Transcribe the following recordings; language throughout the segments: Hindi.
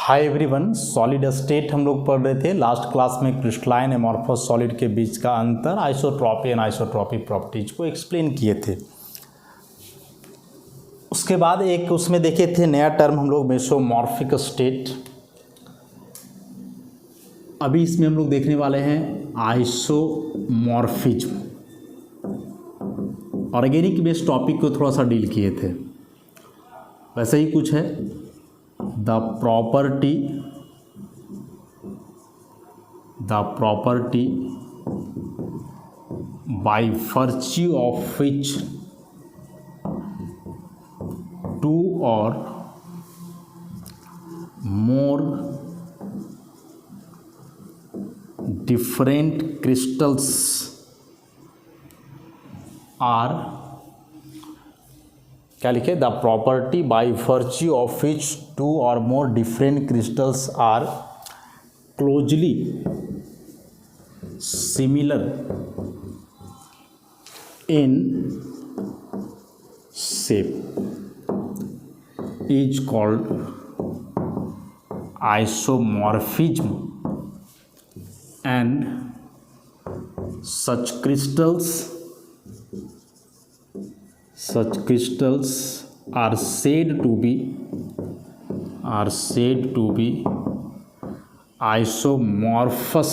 हाय एवरीवन, सॉलिड स्टेट हम लोग पढ़ रहे थे। लास्ट क्लास में क्रिस्टलाइन एमॉर्फस सॉलिड के बीच का अंतर, आइसोट्रॉपी एंड आइसोट्रॉपिक प्रॉपर्टीज को एक्सप्लेन किए थे। उसके बाद एक उसमें देखे थे नया टर्म हम लोग मेसोमॉर्फिक स्टेट। अभी इसमें हम लोग देखने वाले हैं आइसोमॉर्फिज्म। ऑर्गेनिक बेस्ड टॉपिक को थोड़ा सा डील किए थे, वैसे ही कुछ है। the property by virtue of which two or more different crystals are, क्या लिखे, the property by virtue of which two or more different crystals are closely similar in shape is called isomorphism and such crystals are said to be isomorphous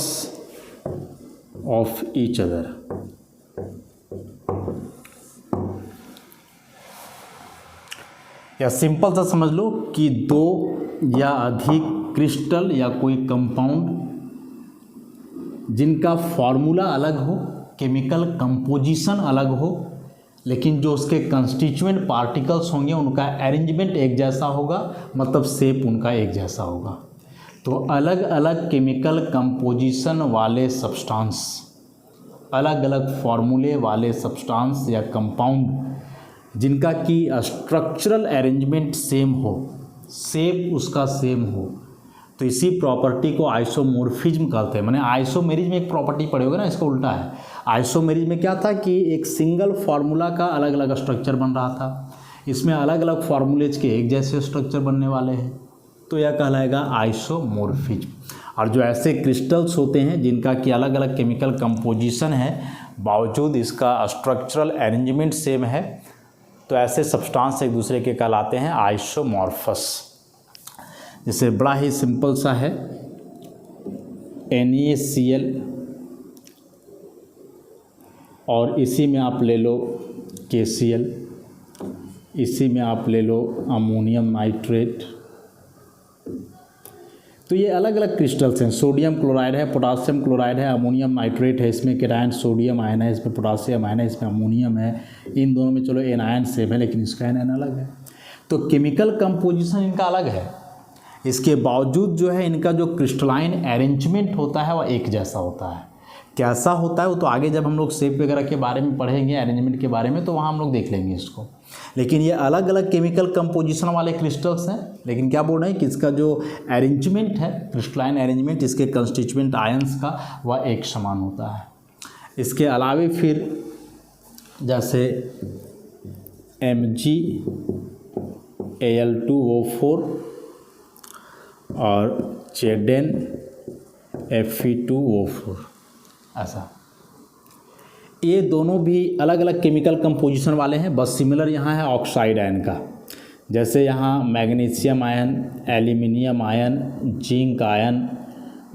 of each other। या सिंपल सा समझ लो कि दो या अधिक क्रिस्टल या कोई कंपाउंड जिनका फॉर्मूला अलग हो, केमिकल कंपोजिशन अलग हो, लेकिन जो उसके कंस्टिट्यूएंट पार्टिकल्स होंगे उनका अरेंजमेंट एक जैसा होगा, मतलब शेप उनका एक जैसा होगा। तो अलग अलग केमिकल कंपोजिशन वाले सब्सटेंस, अलग अलग फॉर्मूले वाले सब्सटेंस या कंपाउंड जिनका कि स्ट्रक्चरल अरेंजमेंट सेम हो, शेप उसका सेम हो, तो इसी प्रॉपर्टी को आइसोमॉर्फिज्म कहते हैं। माने आइसोमेरिज में एक प्रॉपर्टी पढ़े होगा ना, इसका उल्टा है। आइसोमेरिज में क्या था कि एक सिंगल फार्मूला का अलग अलग स्ट्रक्चर बन रहा था, इसमें अलग अलग फार्मूलेज के एक जैसे स्ट्रक्चर बनने वाले हैं, तो यह कहलाएगा आइसोमॉर्फिज्म। और जो ऐसे क्रिस्टल्स होते हैं जिनका कि अलग अलग केमिकल कंपोजिशन है, बावजूद इसका स्ट्रक्चरल अरेंजमेंट सेम है, तो ऐसे सब्सटेंस एक दूसरे के कहलाते हैं आइसोमॉर्फस। जैसे बड़ा ही सिंपल सा है, NaCl और इसी में आप ले लो KCl, इसी में आप ले लो अमोनियम नाइट्रेट। तो ये अलग अलग क्रिस्टल्स हैं। सोडियम क्लोराइड है, पोटासियम क्लोराइड है, अमोनियम नाइट्रेट है, इसमें केटायन सोडियम आयन है, इसमें पोटासियम आयन है, इसमें अमोनियम है। इन दोनों में चलो एनायन सेम है, लेकिन इसका एनायन अलग है। तो केमिकल कंपोजिशन इनका अलग है, इसके बावजूद जो है इनका जो क्रिस्टलाइन अरेंजमेंट होता है वह एक जैसा होता है। कैसा होता है वो तो आगे जब हम लोग शेप वगैरह के बारे में पढ़ेंगे, अरेंजमेंट के बारे में, तो वहाँ हम लोग देख लेंगे इसको। लेकिन ये अलग अलग केमिकल कंपोजिशन वाले क्रिस्टल्स हैं, लेकिन क्या बोल रहे हैं कि इसका जो अरेंजमेंट है, क्रिस्टलाइन अरेंजमेंट, इसके कंस्टिट्यूएंट आयंस का, वह एक समान होता है। इसके अलावे फिर जैसे MgAl2O4 और ZnFe2O4, ऐसा ये दोनों भी अलग अलग केमिकल कंपोजिशन वाले हैं। बस सिमिलर यहाँ है ऑक्साइड आयन का। जैसे यहाँ magnesium ion, aluminium ion, zinc ion,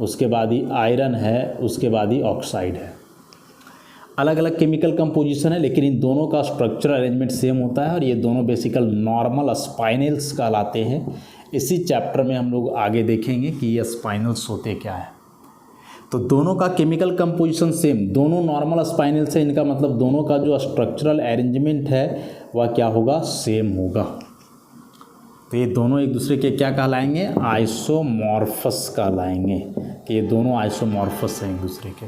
उसके बाद ही आयरन है, उसके बाद ही ऑक्साइड है। अलग अलग केमिकल कंपोजिशन है, लेकिन इन दोनों का स्ट्रक्चरल अरेंजमेंट सेम होता है, और ये दोनों बेसिकल नॉर्मल स्पाइनल्स कहलाते हैं। इसी चैप्टर में हम लोग आगे देखेंगे कि ये स्पाइनल्स होते क्या है। तो दोनों का केमिकल कंपोजिशन सेम, दोनों नॉर्मल स्पाइनल्स है, इनका मतलब दोनों का जो स्ट्रक्चरल अरेंजमेंट है वह क्या होगा, सेम होगा। तो ये दोनों एक दूसरे के क्या कहलाएंगे, आइसोमॉर्फस कहलाएंगे, कि ये दोनों आइसोमॉर्फस हैं एक दूसरे के।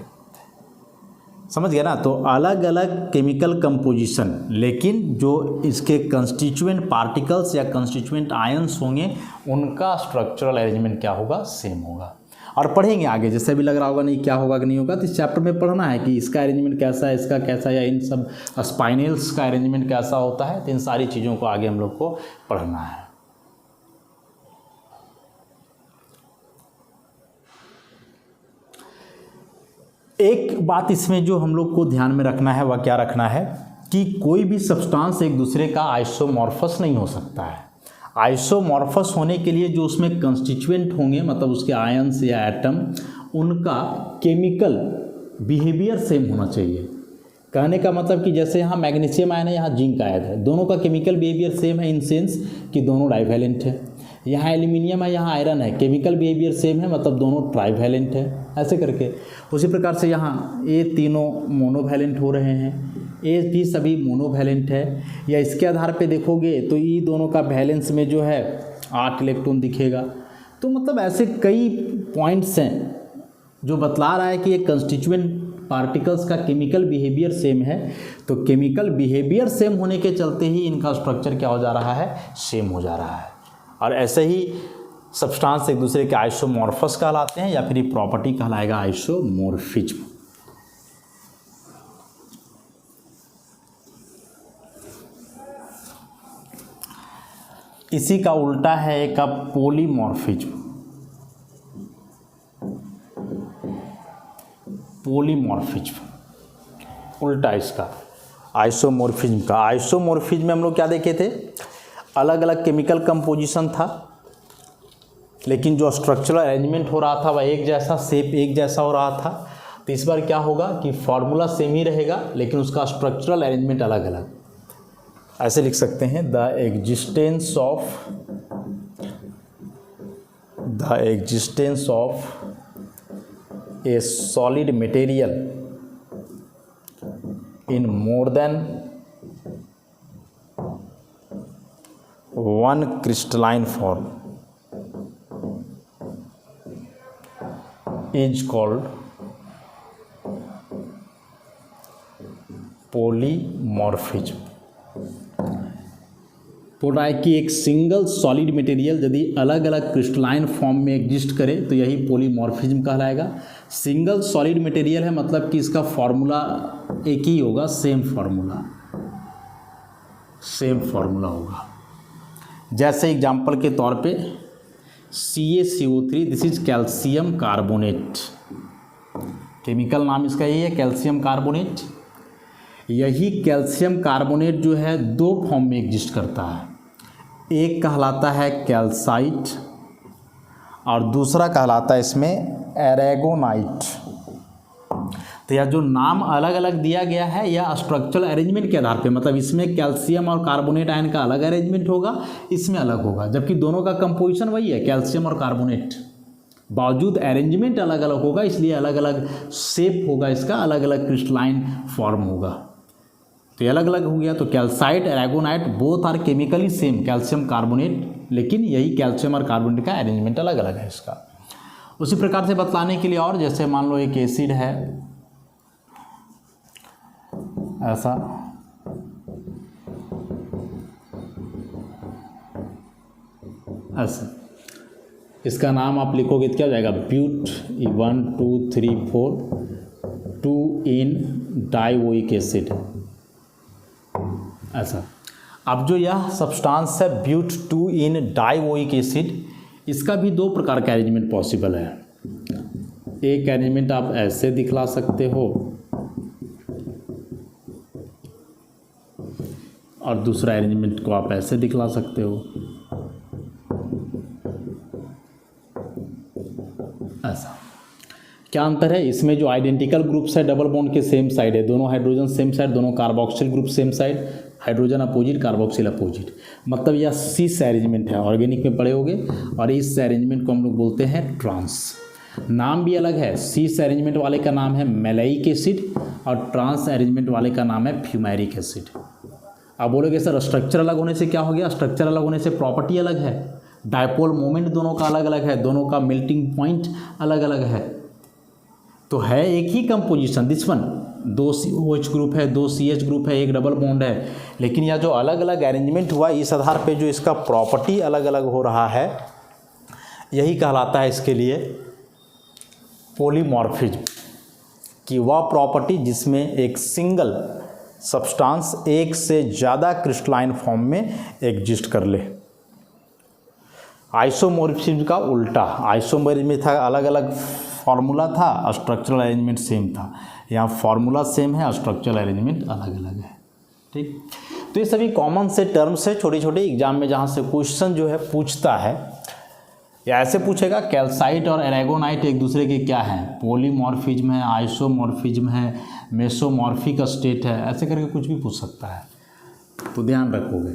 समझ गया ना। तो अलग अलग केमिकल कंपोजिशन, लेकिन जो इसके कंस्टिट्यूएंट पार्टिकल्स या कंस्टिट्यूएंट आयंस होंगे उनका स्ट्रक्चरल अरेंजमेंट क्या होगा, सेम होगा। और पढ़ेंगे आगे, जैसे भी लग रहा होगा नहीं क्या होगा कि नहीं होगा, तो इस चैप्टर में पढ़ना है कि इसका अरेंजमेंट कैसा है, इसका कैसा है, या इन सब स्पाइनल्स का अरेंजमेंट कैसा होता है। तो इन सारी चीज़ों को आगे हम लोग को पढ़ना है। एक बात इसमें जो हम लोग को ध्यान में रखना है वह क्या रखना है कि कोई भी सब्सटेंस एक दूसरे का आइसोमॉर्फस नहीं हो सकता है। आइसोमॉर्फस होने के लिए जो उसमें कंस्टिट्यूएंट होंगे, मतलब उसके आयन्स या एटम, उनका केमिकल बिहेवियर सेम होना चाहिए। कहने का मतलब कि जैसे यहाँ मैग्नीशियम आयन है, यहाँ जिंक आयन है, दोनों का केमिकल बिहेवियर सेम है इन सेंस कि दोनों डाइवैलेंट है। यहाँ एल्यूमिनियम है, यहाँ आयरन है, केमिकल बिहेवियर सेम है, मतलब दोनों ट्राइवैलेंट है, ऐसे करके। उसी प्रकार से यहाँ ये तीनों मोनोवैलेंट हो रहे हैं, ये भी सभी मोनोवैलेंट है। या इसके आधार पे देखोगे तो ये दोनों का वैलेंस में जो है 8 इलेक्ट्रॉन दिखेगा। तो मतलब ऐसे कई पॉइंट्स हैं जो बतला रहा है कि ये कंस्टिट्यूएंट पार्टिकल्स का केमिकल बिहेवियर सेम है। तो केमिकल बिहेवियर सेम होने के चलते ही इनका स्ट्रक्चर क्या हो जा रहा है, सेम हो जा रहा है। और ऐसे ही सब्सटेंस एक दूसरे के आइसोमॉर्फस कहलाते हैं, या फिर ये प्रॉपर्टी कहलाएगा आइसोमॉर्फिज्म। इसी का उल्टा है एक पॉलीमॉर्फिज्म। पॉलीमॉर्फिज्म उल्टा इसका आइसोमॉर्फिज्म का। आइसोमॉर्फिज्म में हम लोग क्या देखे थे, अलग अलग केमिकल कंपोजिशन था, लेकिन जो स्ट्रक्चरल अरेंजमेंट हो रहा था वह एक जैसा, शेप एक जैसा हो रहा था। तो इस बार क्या होगा कि फॉर्मूला सेम ही रहेगा, लेकिन उसका स्ट्रक्चरल अरेंजमेंट अलग अलग। ऐसे लिख सकते हैं, the existence of A solid material in more than one crystalline form is called polymorphism। बोल रहा है कि एक सिंगल सॉलिड मटेरियल यदि अलग अलग क्रिस्टलाइन फॉर्म में एग्जिस्ट करे तो यही पॉलीमॉर्फिज्म कहलाएगा। सिंगल सॉलिड मटेरियल है, मतलब कि इसका फॉर्मूला एक ही होगा, सेम फॉर्मूला होगा। जैसे एग्जांपल के तौर पे CaCO3, this is calcium carbonate, chemical नाम इसका यही है, कैल्शियम कार्बोनेट। यही कैल्शियम कार्बोनेट जो है दो फॉर्म में एग्जिस्ट करता है, एक कहलाता है कैल्साइट और दूसरा कहलाता है इसमें एरेगोनाइट। तो यह जो नाम अलग अलग दिया गया है यह स्ट्रक्चरल अरेंजमेंट के आधार पे, मतलब इसमें कैल्शियम और कार्बोनेट आयन का अलग अरेंजमेंट होगा, इसमें अलग होगा, जबकि दोनों का कंपोजिशन वही है, कैल्शियम और कार्बोनेट। बावजूद अरेंजमेंट अलग अलग होगा, इसलिए अलग अलग शेप होगा इसका, अलग अलग क्रिस्टलाइन फॉर्म होगा। तो ये अलग अलग हो गया। तो calcite, aragonite both are chemically same, calcium carbonate, लेकिन यही कैल्शियम और कार्बोनेट का अरेंजमेंट अलग अलग है इसका। उसी प्रकार से बतलाने के लिए, और जैसे मान लो एक एसिड है ऐसा, ऐसा इसका नाम आप लिखोगे तो क्या हो जाएगा, ब्यूट 1 2 3 4 2 डाइओइक एसिड, ऐसा। अब जो यह सब्सटेंस है ब्यूट 2 डाइओइक एसिड, इसका भी दो प्रकार का अरेंजमेंट पॉसिबल है। एक अरेंजमेंट आप ऐसे दिखला सकते हो और दूसरा अरेंजमेंट को आप ऐसे दिखला सकते हो, ऐसा। क्या अंतर है इसमें? जो आइडेंटिकल ग्रुप्स है डबल बॉन्ड के सेम साइड है, दोनों हाइड्रोजन सेम साइड, दोनों carboxyl group same side, hydrogen opposite carboxyl opposite, मतलब यह सिस अरेंजमेंट है, ऑर्गेनिक में पढ़े होगे। और इस अरेंजमेंट को हम लोग बोलते हैं ट्रांस। नाम भी अलग है, सिस अरेंजमेंट वाले का नाम है मैलाइक एसिड और ट्रांस अरेंजमेंट वाले का नाम है फ्यूमेरिक एसिड। अब बोलोगे सर स्ट्रक्चर अलग होने से क्या हो गया? स्ट्रक्चर अलग होने से प्रॉपर्टी अलग है, डायपोल मोमेंट दोनों का अलग अलग है, दोनों का मेल्टिंग पॉइंट अलग अलग है। तो है एक ही composition, this one 2 OH group है, 2 CH ग्रुप है, एक डबल बॉन्ड है, लेकिन यह जो अलग अलग अरेंजमेंट हुआ इस आधार पे जो इसका प्रॉपर्टी अलग अलग हो रहा है, यही कहलाता है इसके लिए पॉलीमॉर्फिज्म, कि वह प्रॉपर्टी जिसमें एक सिंगल सब्सटेंस एक से ज़्यादा क्रिस्टलाइन फॉर्म में एग्जिस्ट कर ले। आइसोमॉर्फिज्म का उल्टा, आइसोमॉर्फिज्म में था अलग अलग फॉर्मूला था, स्ट्रक्चरल अरेंजमेंट सेम था। यहाँ फॉर्मूला सेम है, स्ट्रक्चरल अरेंजमेंट अलग अलग है। ठीक, तो ये सभी कॉमन से टर्म्स है छोटे छोटे एग्जाम में जहाँ से क्वेश्चन जो है पूछता है, या ऐसे पूछेगा कैल्साइट और एरागोनाइट एक दूसरे के क्या हैं, पॉलीमॉर्फिज्म है, आइसोमॉर्फिज्म है, मेसोमॉर्फिक स्टेट है, ऐसे करके कुछ भी पूछ सकता है। तो ध्यान रखोगे,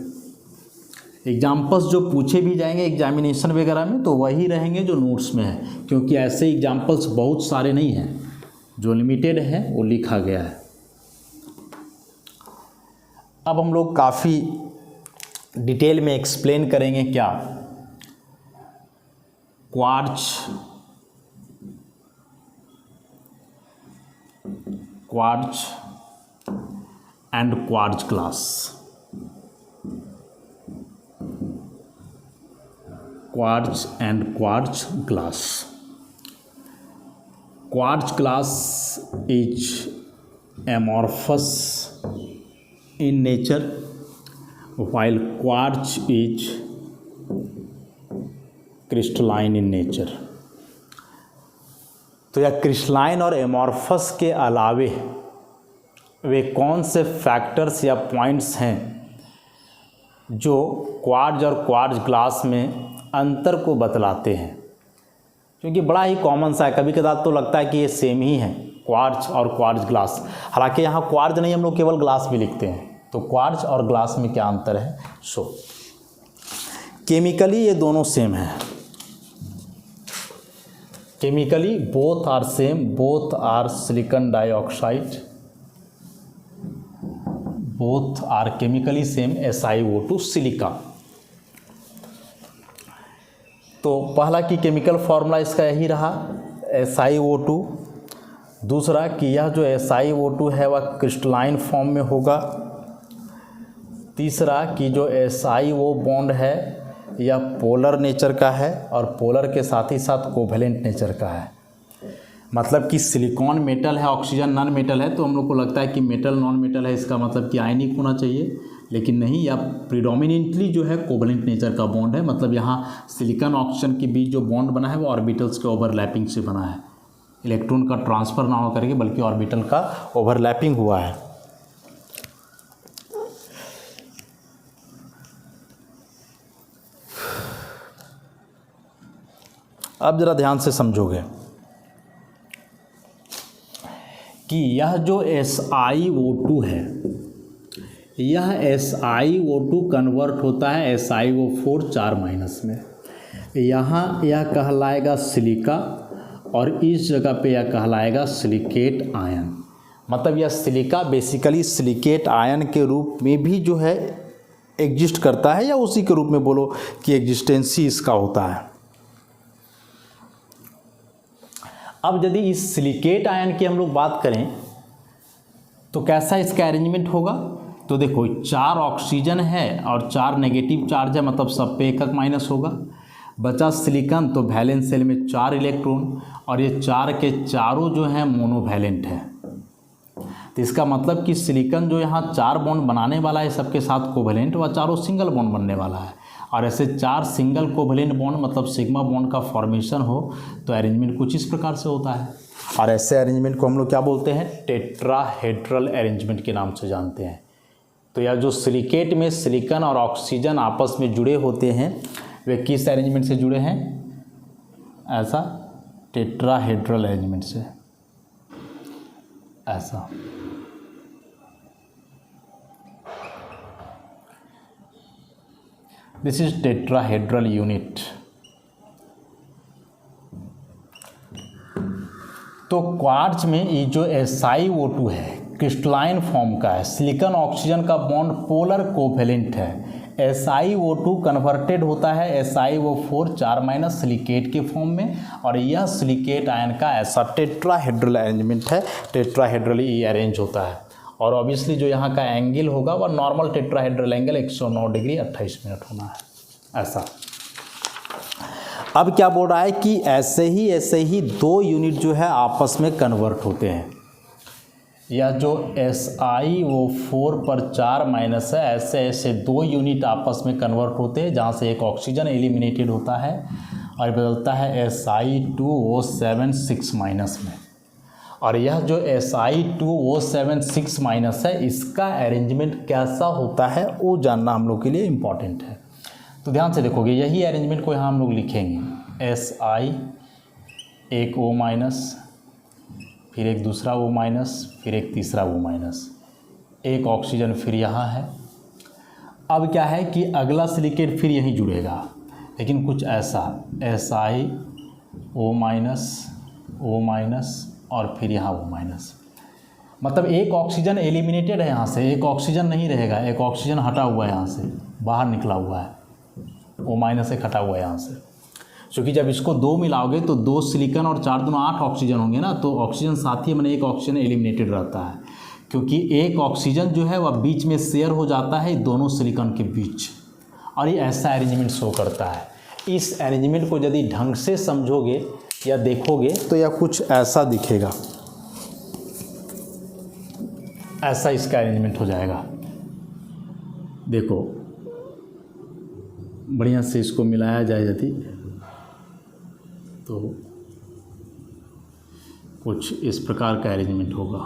एग्जाम्पल्स जो पूछे भी जाएंगे एग्जामिनेशन वगैरह में तो वही रहेंगे जो नोट्स में है, क्योंकि ऐसे एग्जाम्पल्स बहुत सारे नहीं हैं, जो लिमिटेड है वो लिखा गया है। अब हम लोग काफ़ी डिटेल में एक्सप्लेन करेंगे क्या quartz and quartz glass. Quartz and quartz glass. Quartz glass is amorphous in nature while quartz is crystalline in nature। तो यह क्रिस्टलाइन और एमॉर्फस के अलावे वे कौन से फैक्टर्स या पॉइंट्स हैं जो क्वार्ट्ज और क्वार्ट्ज ग्लास में अंतर को बतलाते हैं, क्योंकि बड़ा ही कॉमन सा है, कभी कदार तो लगता है कि ये सेम ही है क्वार्ट्ज और क्वार्ट्ज ग्लास। हालांकि यहाँ क्वार्ट्ज नहीं, हम लोग केवल ग्लास भी लिखते हैं। तो क्वार्ट्ज और ग्लास में क्या अंतर है? केमिकली ये दोनों सेम है, chemically both are same, both are silicon dioxide, both are chemically same SiO2 silica. तो पहला कि केमिकल फार्मूला इसका यही रहा SiO2। दूसरा कि यह जो SiO2 है वह क्रिस्टलाइन फॉर्म में होगा। तीसरा कि जो SiO बॉन्ड है यह पोलर नेचर का है और पोलर के साथ ही साथ कोवेलेंट नेचर का है। मतलब कि सिलिकॉन मेटल है, ऑक्सीजन नॉन मेटल है, तो हम लोग को लगता है कि मेटल नॉन मेटल है, इसका मतलब कि आयनिक होना चाहिए, लेकिन नहीं, यह प्रीडोमिनेंटली जो है कोवेलेंट नेचर का बॉन्ड है। मतलब यहाँ सिलिकॉन ऑक्सीजन के बीच जो बॉन्ड बना है वो ऑर्बिटल्स के ओवरलैपिंग से बना है, इलेक्ट्रॉन का ट्रांसफ़र ना हो करके बल्कि ऑर्बिटल का ओवरलैपिंग हुआ है। अब जरा ध्यान से समझोगे कि यह जो SiO2 है, यह SiO2 कन्वर्ट होता है SiO4 4- में। यहाँ यह कहलाएगा सिलिका और इस जगह पे यह कहलाएगा सिलिकेट आयन। मतलब यह सिलिका बेसिकली सिलिकेट आयन के रूप में भी जो है एग्जिस्ट करता है, या उसी के रूप में बोलो कि एग्जिस्टेंस ही इसका होता है। अब यदि इस सिलिकेट आयन की हम लोग बात करें तो कैसा इसका अरेंजमेंट होगा? तो देखो 4 ऑक्सीजन है और 4 नेगेटिव चार्ज है, मतलब सब पे एक माइनस होगा। बचा सिलिकॉन, तो वैलेंस सेल में 4 इलेक्ट्रॉन और ये 4 के चारों जो हैं मोनोवैलेंट है। तो इसका मतलब कि सिलिकॉन जो यहाँ 4 बॉन्ड बनाने वाला है सबके साथ कोवेलेंट, वह चारों सिंगल बॉन्ड बनने वाला है। और ऐसे 4 सिंगल कोवेलेंट बॉन्ड मतलब सिग्मा बॉन्ड का फॉर्मेशन हो तो अरेंजमेंट कुछ इस प्रकार से होता है। और ऐसे अरेंजमेंट को हम लोग क्या बोलते हैं? टेट्राहेड्रल अरेंजमेंट के नाम से जानते हैं। तो यह जो सिलिकेट में सिलिकॉन और ऑक्सीजन आपस में जुड़े होते हैं वे किस अरेंजमेंट से जुड़े हैं? ऐसा टेट्राहेड्रल अरेंजमेंट से। ऐसा दिस इज टेट्राहेड्रल यूनिट। तो क्वार्ट्ज में ये जो SiO2 है क्रिस्टलाइन फॉर्म का है, सिलिकॉन ऑक्सीजन का बॉन्ड पोलर कोवेलेंट है। SiO2 कन्वर्टेड होता है SiO4 4- सिलिकेट के फॉर्म में, और यह सिलिकेट आयन का ऐसा टेट्राहेड्रल अरेंजमेंट है, टेट्राहेड्रली अरेंज होता है। और ऑब्वियसली जो यहाँ का एंगल होगा वह normal tetrahedral angle 109 degree 28 minute होना है। ऐसा अब क्या बोल रहा है कि ऐसे ही 2 यूनिट जो है आपस में कन्वर्ट होते हैं। यह जो SiO4 पर 4 माइनस है, ऐसे ऐसे 2 यूनिट आपस में कन्वर्ट होते हैं जहाँ से एक ऑक्सीजन एलिमिनेटेड होता है और बदलता है Si2O7 6 माइनस में। और यह जो Si2O7 6 माइनस है, इसका अरेंजमेंट कैसा होता है वो जानना हम लोग के लिए इम्पॉर्टेंट है। तो ध्यान से देखोगे, यही अरेंजमेंट को यहाँ हम लोग लिखेंगे, Si एक O माइनस, फिर एक दूसरा O माइनस, फिर एक तीसरा O माइनस, एक ऑक्सीजन फिर यहाँ है। अब क्या है कि अगला सिलिकेट फिर यहीं जुड़ेगा, लेकिन कुछ ऐसा Si O माइनस और फिर यहाँ O माइनस। मतलब एक ऑक्सीजन एलिमिनेटेड है यहाँ से, एक ऑक्सीजन नहीं रहेगा, एक ऑक्सीजन हटा हुआ है यहाँ से, बाहर निकला हुआ है, O माइनस एक हटा हुआ है यहाँ से। क्योंकि जब इसको 2 मिलाओगे तो 2 सिलिकॉन और 4 दूना 8 ऑक्सीजन होंगे ना, तो ऑक्सीजन साथ ही मैंने एक ऑक्सीजन एलिमिनेटेड रहता है, क्योंकि एक ऑक्सीजन जो है वह बीच में शेयर हो जाता है दोनों सिलिकॉन के बीच, और ये ऐसा अरेंजमेंट शो करता है। इस अरेंजमेंट को यदि ढंग से समझोगे या देखोगे तो यह कुछ ऐसा दिखेगा, ऐसा इसका अरेंजमेंट हो जाएगा। देखो बढ़िया से इसको मिलाया जाए यदि तो कुछ इस प्रकार का अरेंजमेंट होगा।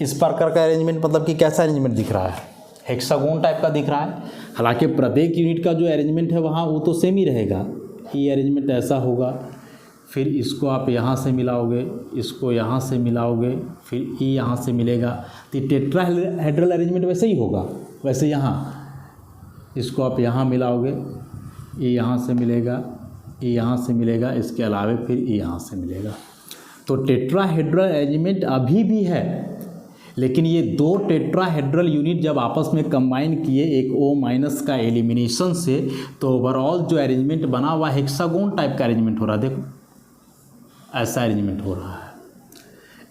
इस प्रकार का अरेंजमेंट मतलब कि कैसा अरेंजमेंट दिख रहा है, हेक्सागोन टाइप का दिख रहा है। हालांकि प्रत्येक यूनिट का जो अरेंजमेंट है वहाँ वो तो सेम ही रहेगा। ये अरेंजमेंट ऐसा होगा, फिर इसको आप यहाँ से मिलाओगे, इसको यहाँ से मिलाओगे, फिर ई यहाँ से मिलेगा, तो टेट्राहेड्रल अरेंजमेंट वैसे ही होगा। वैसे यहाँ इसको आप यहाँ मिलाओगे, ई यहाँ से मिलेगा, ई यहाँ से मिलेगा, इसके अलावे फिर ई यहाँ से मिलेगा। तो टेट्राहेड्रल अरेंजमेंट अभी भी है, लेकिन ये 2 टेट्राहेड्रल यूनिट जब आपस में कंबाइन किए एक O माइनस का एलिमिनेशन से, तो ओवरऑल जो अरेंजमेंट बना हुआ हेक्सागोन टाइप का अरेंजमेंट हो रहा है। देखो ऐसा अरेंजमेंट हो रहा है।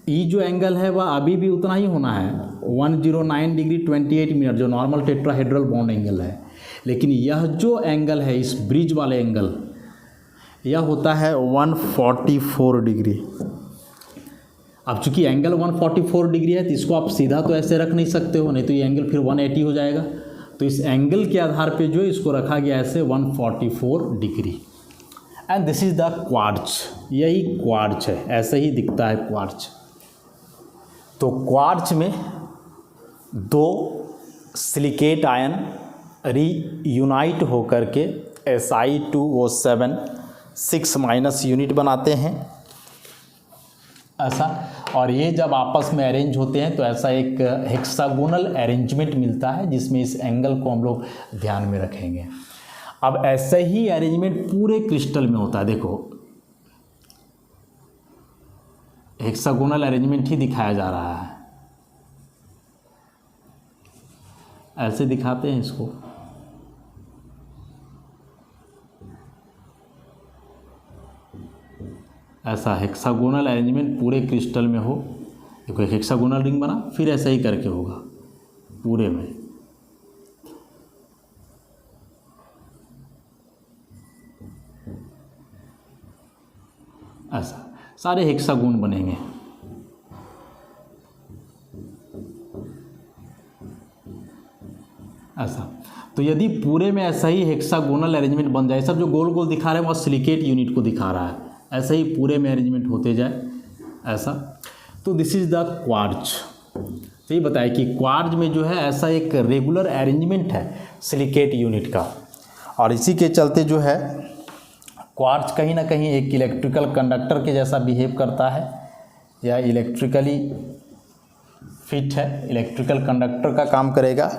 ई जो एंगल है वह अभी भी उतना ही होना है, 109 डिग्री 28 मिनट, जो नॉर्मल टेट्राहेड्रल बॉन्ड एंगल है। लेकिन यह जो एंगल है, इस ब्रिज वाले एंगल, यह होता है 144 डिग्री। अब चूंकि एंगल 144 डिग्री है तो इसको आप सीधा तो ऐसे रख नहीं सकते हो, नहीं तो ये एंगल फिर 180 हो जाएगा। तो इस एंगल के आधार पे जो इसको रखा गया ऐसे 144 degree. And this is the quartz, यही क्वार्ट्ज है, ऐसे ही दिखता है क्वार्ट्ज। तो क्वार्ट्ज में 2 सिलिकेट आयन रीयूनाइट होकर के Si2O7 6 माइनस यूनिट बनाते हैं ऐसा। और ये जब आपस में अरेंज होते हैं तो ऐसा एक हेक्सागोनल अरेंजमेंट मिलता है, जिसमें इस एंगल को हम लोग ध्यान में रखेंगे। अब ऐसे ही अरेंजमेंट पूरे क्रिस्टल में होता है। देखो हेक्सागोनल अरेंजमेंट ही दिखाया जा रहा है, ऐसे दिखाते हैं इसको। ऐसा हेक्सागोनल अरेंजमेंट पूरे क्रिस्टल में हो। देखो एक हेक्सागोनल रिंग बना, फिर ऐसा ही करके होगा पूरे में। ऐसा सारे हेक्सागोन बनेंगे। ऐसा तो यदि पूरे में ऐसा ही हेक्सागोनल अरेंजमेंट बन जाए, सब जो गोल गोल दिखा रहे हैं वो सिलिकेट यूनिट को दिखा रहा है, ऐसा ही पूरे में अरेंजमेंट होते जाए ऐसा। तो दिस इज द क्वार्ट्ज। तो ये बताया कि क्वार्ट्ज में जो है ऐसा एक रेगुलर अरेंजमेंट है सिलिकेट यूनिट का, और इसी के चलते जो है क्वार्ट्ज कहीं ना कहीं एक इलेक्ट्रिकल कंडक्टर के जैसा बिहेव करता है, या इलेक्ट्रिकली फिट है, इलेक्ट्रिकल कंडक्टर का काम करेगा।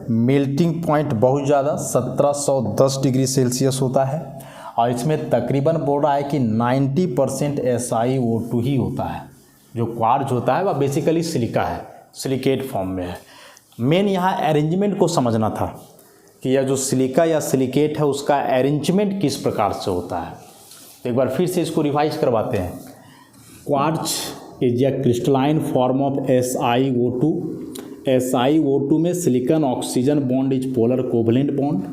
मेल्टिंग पॉइंट बहुत ज़्यादा 1710 डिग्री सेल्सियस होता है, और इसमें तकरीबन बोल रहा है कि 90% SiO2 ही होता है। जो क्वार्ट्ज होता है वह बेसिकली सिलिका है, सिलिकेट फॉर्म में है। मेन यहाँ अरेंजमेंट को समझना था कि यह जो सिलिका या सिलिकेट है उसका अरेंजमेंट किस प्रकार से होता है। तो एक बार फिर से इसको रिवाइज करवाते हैं। Quartz is a crystalline form of SiO2। SiO2 में silicon oxygen bond is polar covalent bond.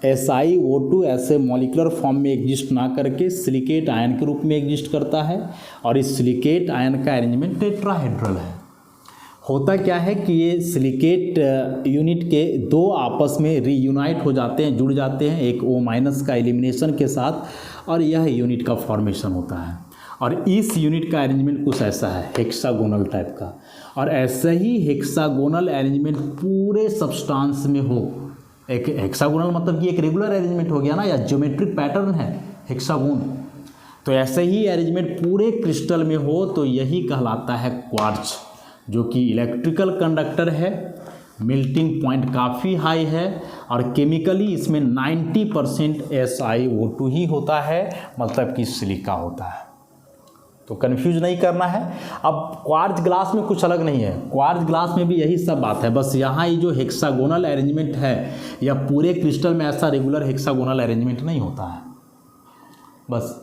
SiO2 ऐसे मॉलिक्यूलर फॉर्म में एग्जिस्ट ना करके सिलिकेट आयन के रूप में एग्जिस्ट करता है और इस सिलिकेट आयन का अरेंजमेंट टेट्राहेड्रल है। होता क्या है कि ये सिलिकेट यूनिट के दो आपस में रीयूनाइट हो जाते हैं, जुड़ जाते हैं एक O- का एलिमिनेशन के साथ और यह यूनिट का फॉर्मेशन होता है। और इस यूनिट का अरेंजमेंट कुछ ऐसा है हेक्सागोनल टाइप का, और ऐसे ही हेक्सागोनल अरेंजमेंट पूरे सब्सटेंस में हो। एक हेक्सागोनल मतलब कि एक रेगुलर अरेंजमेंट हो गया ना, या ज्योमेट्रिक पैटर्न है हेक्सागोन, तो ऐसे ही अरेंजमेंट पूरे क्रिस्टल में हो तो यही कहलाता है क्वार्ट्ज, जो कि इलेक्ट्रिकल कंडक्टर है, मेल्टिंग पॉइंट काफ़ी हाई है और केमिकली इसमें 90% SiO2 ही होता है, मतलब कि सिलिका होता है। तो कंफ्यूज नहीं करना है। अब क्वार्ट्ज ग्लास में कुछ अलग नहीं है, क्वार्ट्ज ग्लास में भी यही सब बात है, बस यहाँ ये जो हेक्सागोनल अरेंजमेंट है या पूरे क्रिस्टल में ऐसा रेगुलर हेक्सागोनल अरेंजमेंट नहीं होता है बस।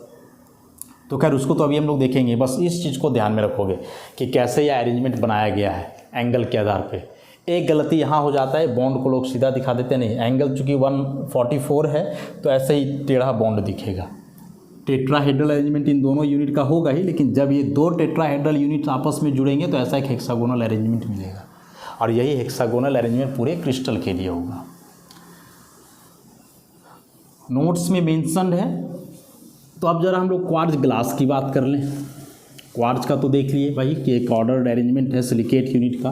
तो खैर उसको तो अभी हम लोग देखेंगे, बस इस चीज़ को ध्यान में रखोगे कि कैसे यह अरेंजमेंट बनाया गया है एंगल के आधार पे। एक गलती यहाँ हो जाता है, बॉन्ड को लोग सीधा दिखा देते नहीं, एंगल चूँकि 144 है तो ऐसे ही टेढ़ा बॉन्ड दिखेगा। टेट्राहेड्रल अरेंजमेंट इन दोनों यूनिट का होगा ही, लेकिन जब ये दो टेट्राहेड्रल यूनिट आपस में जुड़ेंगे तो ऐसा एक हेक्सागोनल अरेंजमेंट मिलेगा, और यही हेक्सागोनल अरेंजमेंट पूरे क्रिस्टल के लिए होगा। नोट्स में मेंशन्ड है। तो अब जरा हम लोग क्वार्ट्ज ग्लास की बात कर लें। क्वार्ट्ज का तो देख लिए भाई कि एक ऑर्डर्ड अरेंजमेंट है सिलिकेट यूनिट का,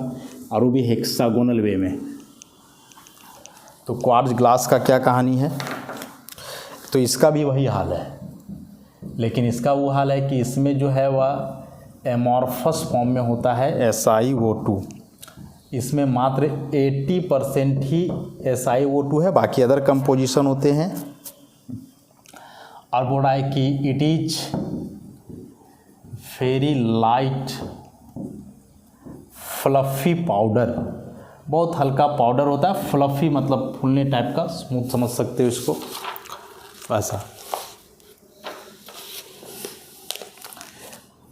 और वो भी हेक्सागोनल वे में। तो क्वार्ट्ज ग्लास का क्या कहानी है, तो इसका भी वही हाल है, लेकिन इसका वो हाल है कि इसमें जो है वह एमॉर्फस फॉर्म में होता है SiO2। इसमें मात्र 80% ही SiO2 है, बाकी अदर कंपोजिशन होते हैं। और बोल रहा है कि it is very light fluffy powder, बहुत हल्का पाउडर होता है। फ्लफ़ी मतलब फूलने टाइप का, स्मूथ समझ सकते हो इसको ऐसा।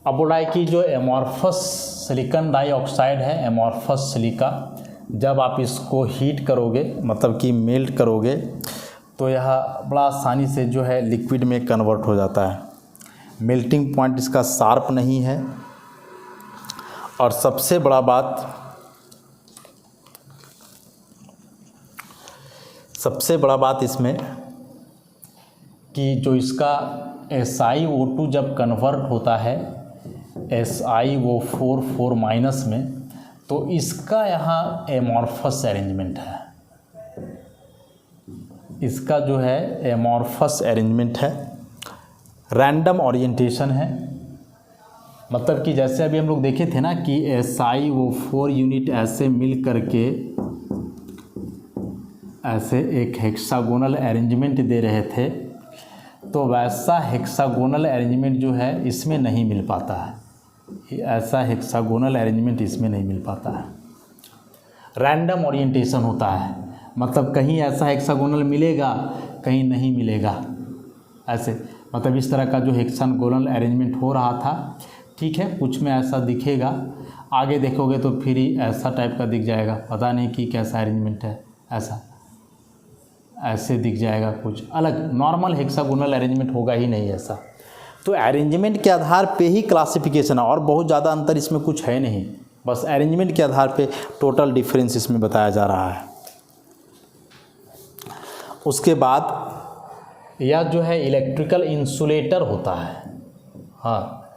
अब बोल रहा है कि जो एमॉर्फस सिलिकॉन डाइऑक्साइड है, एमॉर्फस सिलिका, जब आप इसको हीट करोगे मतलब कि मेल्ट करोगे तो यह बड़ा आसानी से जो है लिक्विड में कन्वर्ट हो जाता है। मेल्टिंग पॉइंट इसका शार्प नहीं है, और सबसे बड़ा बात इसमें कि जो इसका SiO2 जब कन्वर्ट होता है SiO4 माइनस में, तो इसका यहाँ एमॉर्फस अरेंजमेंट है। इसका जो है एमॉर्फस अरेंजमेंट है, रैंडम ओरिएंटेशन है। मतलब कि जैसे अभी हम लोग देखे थे ना कि SiO4 यूनिट ऐसे मिल करके ऐसे एक हेक्सागोनल अरेंजमेंट दे रहे थे, तो वैसा हेक्सागोनल अरेंजमेंट जो है इसमें नहीं मिल पाता है। ऐसा हेक्सागोनल अरेंजमेंट इसमें नहीं मिल पाता है, रैंडम ओरिएंटेशन होता है। मतलब कहीं ऐसा हेक्सागोनल मिलेगा, कहीं नहीं मिलेगा, ऐसे। मतलब इस तरह का जो हेक्सागोनल अरेंजमेंट हो रहा था, ठीक है, कुछ में ऐसा दिखेगा, आगे देखोगे तो फिर ही ऐसा टाइप का दिख जाएगा, पता नहीं कि कैसा अरेंजमेंट है, ऐसा ऐसे दिख जाएगा, कुछ अलग नॉर्मल हेक्सागोनल अरेंजमेंट होगा ही नहीं ऐसा। तो अरेंजमेंट के आधार पे ही क्लासिफिकेशन है, और बहुत ज़्यादा अंतर इसमें कुछ है नहीं, बस अरेंजमेंट के आधार पे टोटल डिफरेंस इसमें बताया जा रहा है। उसके बाद यह जो है इलेक्ट्रिकल इंसुलेटर होता है। हाँ,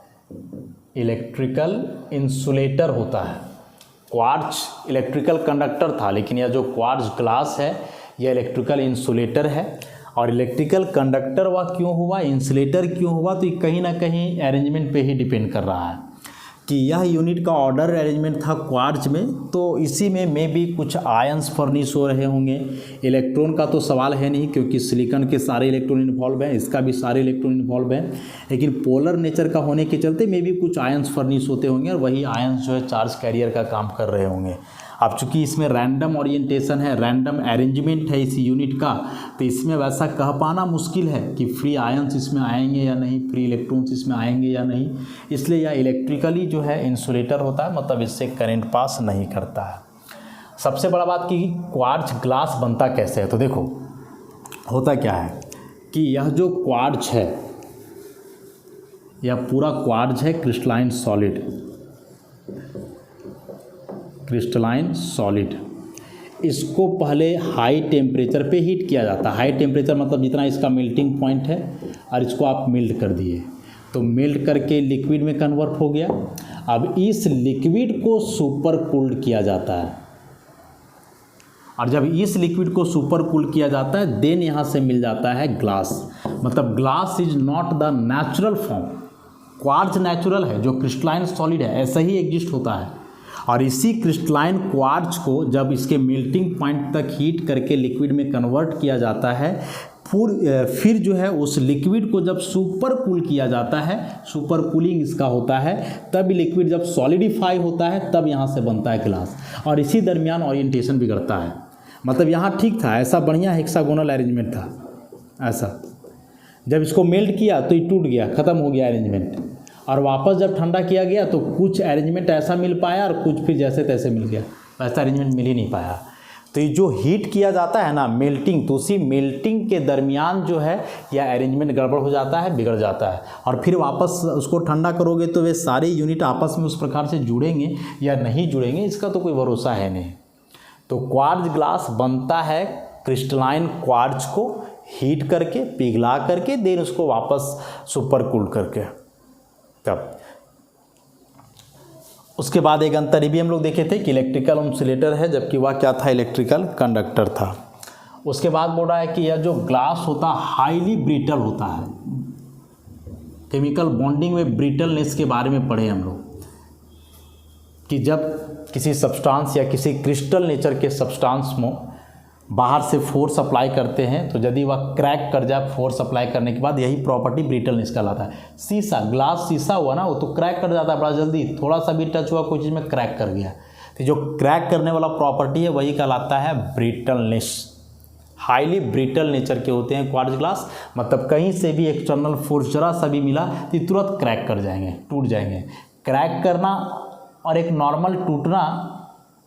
इलेक्ट्रिकल इंसुलेटर होता है। क्वार्ट्ज इलेक्ट्रिकल कंडक्टर था, लेकिन यह जो क्वार्ट्ज ग्लास है यह इलेक्ट्रिकल इंसुलेटर है। और इलेक्ट्रिकल कंडक्टर वह क्यों हुआ, इंसुलेटर क्यों हुआ, तो ये कहीं ना कहीं अरेंजमेंट पे ही डिपेंड कर रहा है कि यह यूनिट का ऑर्डर अरेंजमेंट था क्वार्ट्ज में, तो इसी में भी कुछ आयंस फर्निश हो रहे होंगे। इलेक्ट्रॉन का तो सवाल है नहीं, क्योंकि सिलिकॉन के सारे इलेक्ट्रॉन इन्वॉल्व हैं, इसका भी सारे इलेक्ट्रॉन इन्वॉल्व हैं, लेकिन पोलर नेचर का होने के चलते में भी कुछ आयंस फर्निश होते होंगे, और वही आयंस जो है चार्ज कैरियर का काम कर रहे होंगे। अब चूंकि इसमें रैंडम ओरिएंटेशन है, रैंडम अरेंजमेंट है इस यूनिट का, तो इसमें वैसा कह पाना मुश्किल है कि फ्री आयंस इसमें आएंगे या नहीं, फ्री इलेक्ट्रॉन्स इसमें आएंगे या नहीं। इसलिए यह इलेक्ट्रिकली जो है इंसुलेटर होता है, मतलब इससे करंट पास नहीं करता है। सबसे बड़ा बात कि क्वार्ट्ज ग्लास बनता कैसे है, तो देखो होता क्या है कि यह जो क्वार्ट्ज है, यह पूरा क्वार्ट्ज है क्रिस्टलाइन सॉलिड, क्रिस्टलाइन सॉलिड। इसको पहले हाई टेम्परेचर पे हीट किया जाता है। हाई टेम्परेचर मतलब जितना इसका मेल्टिंग पॉइंट है, और इसको आप मेल्ट कर दिए तो मेल्ट करके लिक्विड में कन्वर्ट हो गया। अब इस लिक्विड को सुपर कूल्ड किया जाता है, और जब इस लिक्विड को सुपर कूल किया जाता है देन यहाँ से मिल जाता है ग्लास। मतलब glass is not the natural form. Quartz natural है, जो क्रिस्टलाइन सॉलिड है ऐसा ही एग्जिस्ट होता है, और इसी क्रिस्टलाइन क्वार्ट्ज को जब इसके मेल्टिंग पॉइंट तक हीट करके लिक्विड में कन्वर्ट किया जाता है, फिर जो है उस लिक्विड को जब सुपर कूल किया जाता है, सुपर कूलिंग इसका होता है, तब लिक्विड जब सॉलिडिफाई होता है तब यहाँ से बनता है ग्लास। और इसी दरमियान ओरिएंटेशन बिगड़ता है। मतलब यहाँ ठीक था, ऐसा बढ़िया हेक्सागोनल अरेंजमेंट था, ऐसा जब इसको मेल्ट किया तो ये टूट गया, ख़त्म हो गया अरेंजमेंट। और वापस जब ठंडा किया गया तो कुछ अरेंजमेंट ऐसा मिल पाया और कुछ फिर जैसे तैसे मिल गया, वैसा अरेंजमेंट मिल ही नहीं पाया। तो ये जो हीट किया जाता है ना मेल्टिंग, तो उसी मेल्टिंग के दरमियान जो है यह अरेंजमेंट गड़बड़ हो जाता है, बिगड़ जाता है। और फिर वापस उसको ठंडा करोगे तो वे सारे यूनिट आपस में उस प्रकार से जुड़ेंगे या नहीं जुड़ेंगे, इसका तो कोई भरोसा है नहीं। तो क्वार्ट्ज ग्लास बनता है क्रिस्टलाइन क्वार्ट्ज को हीट करके, पिघला करके, देन उसको वापस सुपर कूल करके। तब उसके बाद एक अंतर ये भी हम लोग देखे थे कि इलेक्ट्रिकल इंसुलेटर है, जबकि वह क्या था, इलेक्ट्रिकल कंडक्टर था। उसके बाद बोल रहा है कि यह जो ग्लास होता है हाईली ब्रिटल होता है। केमिकल बॉन्डिंग में ब्रिटलनेस के बारे में पढ़े हम लोग कि जब किसी सब्सटेंस या किसी क्रिस्टल नेचर के सब्सटेंस में बाहर से फोर्स अप्लाई करते हैं तो यदि वह क्रैक कर जाए फोर्स अप्लाई करने के बाद, यही प्रॉपर्टी ब्रिटलनेस कहलाता है। शीशा, ग्लास शीशा हुआ ना, वो तो क्रैक कर जाता है बड़ा जल्दी, थोड़ा सा भी टच हुआ कोई चीज़ में क्रैक कर गया। तो जो क्रैक करने वाला प्रॉपर्टी है वही कहलाता है ब्रिटलनेस। हाईली ब्रिटल नेचर के होते हैं क्वार्ट्ज ग्लास। मतलब कहीं से भी एक्सटर्नल फोर्स जरा सा भी मिला तो तुरंत क्रैक कर जाएंगे, टूट जाएंगे। क्रैक करना और एक नॉर्मल टूटना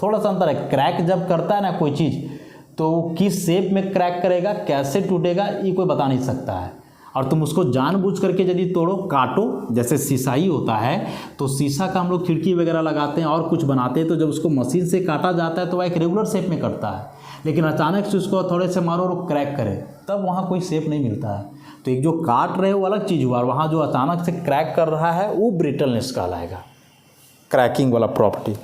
थोड़ा सा अंतर है। क्रैक जब करता है ना कोई चीज़ तो किस शेप में क्रैक करेगा, कैसे टूटेगा, ये कोई बता नहीं सकता है। और तुम उसको जानबूझ करके यदि तोड़ो, काटो, जैसे शीशा ही होता है तो शीशा का हम लोग खिड़की वगैरह लगाते हैं और कुछ बनाते हैं, तो जब उसको मशीन से काटा जाता है तो वह एक रेगुलर शेप में कटता है। लेकिन अचानक से उसको थोड़े से मारो और क्रैक करे, तब वहाँ कोई शेप नहीं मिलता है। तो एक जो काट रहे वो अलग चीज़ हुआ, और वहाँ जो अचानक से क्रैक कर रहा है वो ब्रिटलनेस कहलाएगा, क्रैकिंग वाला प्रॉपर्टी।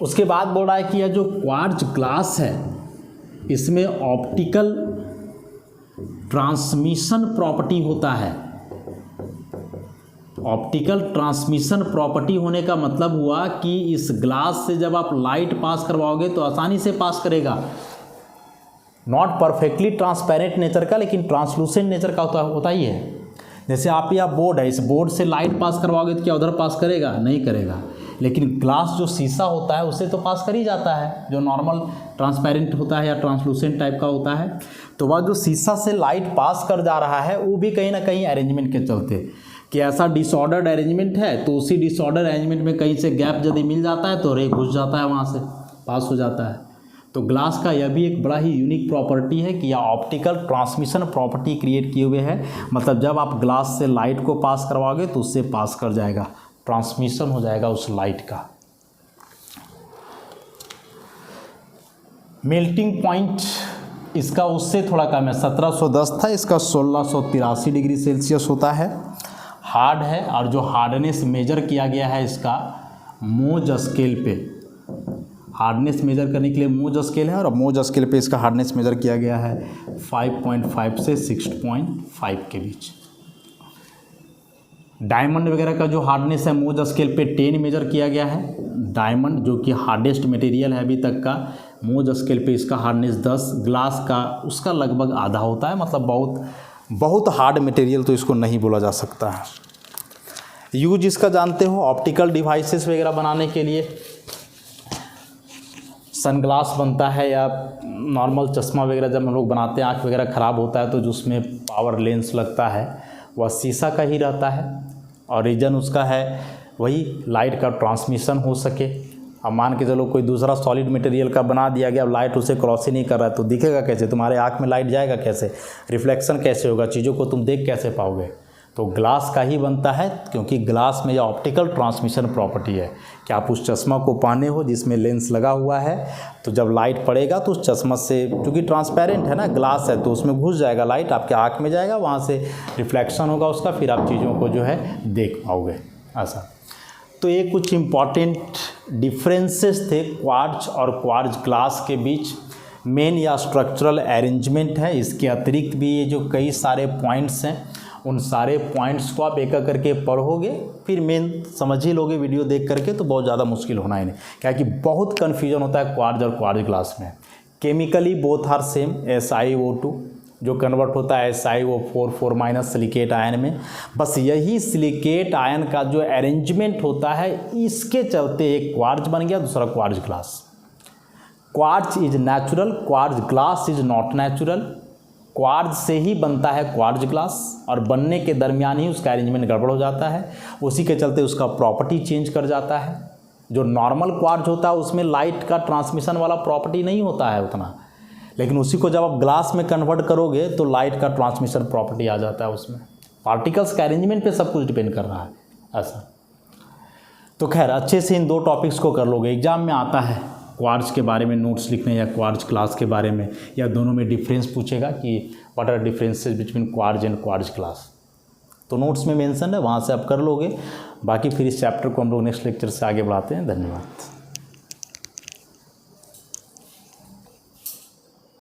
उसके बाद बोल रहा है कि यह जो क्वार्ट्ज ग्लास है इसमें ऑप्टिकल ट्रांसमिशन प्रॉपर्टी होता है। ऑप्टिकल ट्रांसमिशन प्रॉपर्टी होने का मतलब हुआ कि इस ग्लास से जब आप लाइट पास करवाओगे तो आसानी से पास करेगा। नॉट परफेक्टली ट्रांसपेरेंट नेचर का, लेकिन ट्रांसलूसेंट नेचर का होता ही है। जैसे आप या बोर्ड है, इस बोर्ड से लाइट पास करवाओगे तो क्या उधर पास करेगा? नहीं करेगा। लेकिन ग्लास जो शीशा होता है उससे तो पास कर ही जाता है, जो नॉर्मल ट्रांसपेरेंट होता है या ट्रांसलूसेंट टाइप का होता है। तो वह जो शीशा से लाइट पास कर जा रहा है वो भी कहीं ना कहीं अरेंजमेंट के चलते कि ऐसा डिसऑर्डर्ड अरेंजमेंट है, तो उसी डिसऑर्डर अरेंजमेंट में कहीं से गैप यदि मिल जाता है तो रे घुस जाता है, वहाँ से पास हो जाता है। तो ग्लास का यह भी एक बड़ा ही यूनिक प्रॉपर्टी है कि यह ऑप्टिकल ट्रांसमिशन प्रॉपर्टी क्रिएट किए हुए है। मतलब जब आप ग्लास से लाइट को पास करवाओगे तो उससे पास कर जाएगा, ट्रांसमिशन हो जाएगा उस लाइट का। मेल्टिंग पॉइंट इसका उससे थोड़ा कम है, 1710 था, इसका 1683 डिग्री सेल्सियस होता है। हार्ड है, और जो हार्डनेस मेजर किया गया है इसका मोज स्केल पे, हार्डनेस मेजर करने के लिए मोज स्केल है, और मोज स्केल पे इसका हार्डनेस मेजर किया गया है 5.5 से 6.5 के बीच। डायमंड वगैरह का जो हार्डनेस है मोज स्केल पे 10 मेजर किया गया है। डायमंड जो कि हार्डेस्ट मटेरियल है अभी तक का, मोज स्केल पे इसका हार्डनेस 10, ग्लास का उसका लगभग आधा होता है। मतलब बहुत हार्ड मटेरियल तो इसको नहीं बोला जा सकता है। यूज इसका जानते हो ऑप्टिकल डिवाइसेस वगैरह बनाने के लिए, सनग्लास बनता है या नॉर्मल चश्मा वगैरह जब हम लोग बनाते हैं, आँख वगैरह ख़राब होता है तो जो उसमें पावर लेंस लगता है वह शीशा का ही रहता है, और रीज़न उसका है वही लाइट का ट्रांसमिशन हो सके। अब मान के चलो कोई दूसरा सॉलिड मटेरियल का बना दिया गया, अब लाइट उसे क्रॉस ही नहीं कर रहा है तो दिखेगा कैसे, तुम्हारे आँख में लाइट जाएगा कैसे, रिफ्लेक्शन कैसे होगा, चीज़ों को तुम देख कैसे पाओगे। तो ग्लास का ही बनता है, क्योंकि ग्लास में यह ऑप्टिकल ट्रांसमिशन प्रॉपर्टी है कि आप उस चश्मा को पाने हो जिसमें लेंस लगा हुआ है, तो जब लाइट पड़ेगा तो उस चश्मा से, क्योंकि ट्रांसपेरेंट है ना, ग्लास है, तो उसमें घुस जाएगा लाइट, आपके आँख में जाएगा, वहाँ से रिफ्लेक्शन होगा उसका, फिर आप चीज़ों को जो है देख पाओगे। ऐसा तो ये कुछ इम्पॉर्टेंट डिफरेंसेस थे क्वार्ट्ज और क्वार्ट्ज ग्लास के बीच। मेन या स्ट्रक्चरल अरेंजमेंट है, इसके अतिरिक्त भी ये जो कई सारे पॉइंट्स हैं, उन सारे पॉइंट्स को आप एक एक करके पढ़ोगे, फिर मेन समझ ही लोगे वीडियो देख करके, तो बहुत ज़्यादा मुश्किल होना ही नहीं, क्या कि बहुत कन्फ्यूजन होता है क्वार्ट्ज और क्वार्ट्ज ग्लास में। Chemically both are same, SiO2 जो कन्वर्ट होता है SiO4 सिलिकेट आयन में, बस यही सिलिकेट आयन का जो अरेंजमेंट होता है, इसके चलते एक क्वार्ट्ज बन गया, दूसरा quartz glass. Quartz is natural, quartz glass is not natural. Quartz से ही बनता है क्वार्ट्ज ग्लास, और बनने के दरमियान ही उसका अरेंजमेंट गड़बड़ हो जाता है, उसी के चलते उसका प्रॉपर्टी चेंज कर जाता है। जो नॉर्मल क्वार्ट्ज होता है उसमें लाइट का ट्रांसमिशन वाला प्रॉपर्टी नहीं होता है उतना, लेकिन उसी को जब आप ग्लास में कन्वर्ट करोगे तो लाइट का ट्रांसमिशन प्रॉपर्टी आ जाता है उसमें। पार्टिकल्स के अरेंजमेंट पे सब कुछ डिपेंड कर रहा है ऐसा। तो खैर अच्छे से इन दो टॉपिक्स को कर लोगे, एग्जाम में आता है क्वार्ट्ज के बारे में नोट्स लिखने या क्वार्ट्ज क्लास के बारे में, या दोनों में डिफरेंस पूछेगा कि what are differences between quartz and quartz glass, तो नोट्स में मेंशन है, वहाँ से आप कर लोगे। बाकी फिर इस चैप्टर को हम लोग नेक्स्ट लेक्चर से आगे बढ़ाते हैं। धन्यवाद।